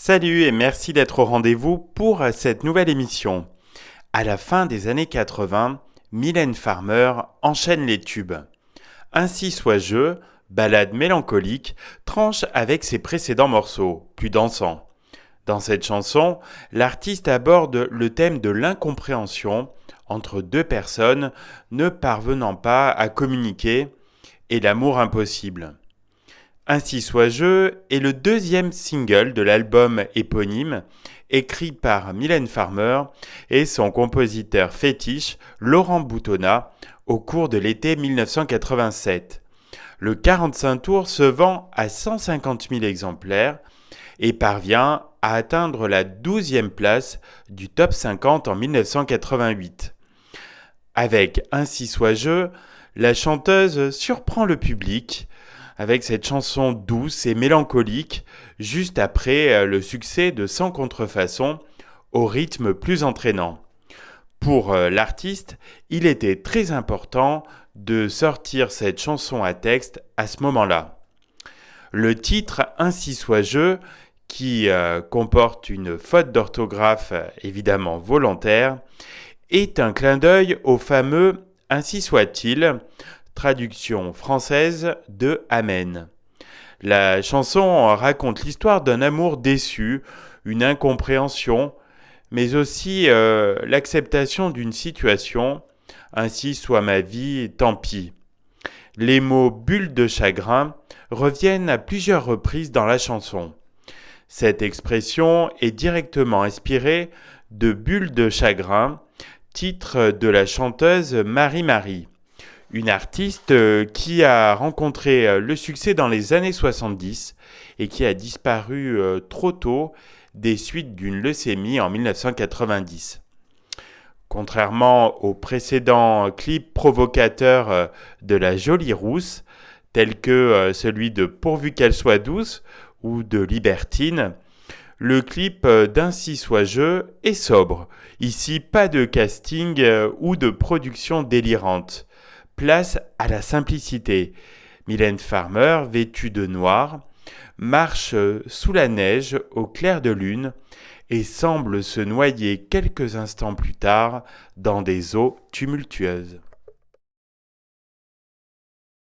Salut et merci d'être au rendez-vous pour cette nouvelle émission. À la fin des années 80, Mylène Farmer enchaîne les tubes. Ainsi soit je, ballade mélancolique, tranche avec ses précédents morceaux, plus dansants. Dans cette chanson, l'artiste aborde le thème de l'incompréhension entre deux personnes ne parvenant pas à communiquer et l'amour impossible. Ainsi soit je est le deuxième single de l'album éponyme, écrit par Mylène Farmer et son compositeur fétiche Laurent Boutonnat au cours de l'été 1987. Le 45 tours se vend à 150 000 exemplaires et parvient à atteindre la 12e place du top 50 en 1988. Avec Ainsi soit je, la chanteuse surprend le public avec cette chanson douce et mélancolique juste après le succès de Sans contrefaçon au rythme plus entraînant. Pour l'artiste, il était très important de sortir cette chanson à texte à ce moment-là. Le titre Ainsi soit je, qui comporte une faute d'orthographe évidemment volontaire, est un clin d'œil au fameux Ainsi soit-il, traduction française de Amen. La chanson raconte l'histoire d'un amour déçu, une incompréhension, mais aussi l'acceptation d'une situation, ainsi soit ma vie, tant pis. Les mots bulle de chagrin reviennent à plusieurs reprises dans la chanson. Cette expression est directement inspirée de Bulle de chagrin, titre de la chanteuse Marie-Marie, une artiste qui a rencontré le succès dans les années 70 et qui a disparu trop tôt des suites d'une leucémie en 1990. Contrairement aux précédents clips provocateurs de la Jolie Rousse, tels que celui de Pourvu qu'elle soit douce ou de Libertine, le clip d'Ainsi soit je est sobre. Ici, pas de casting ou de production délirante. Place à la simplicité. Mylène Farmer, vêtue de noir, marche sous la neige au clair de lune et semble se noyer quelques instants plus tard dans des eaux tumultueuses.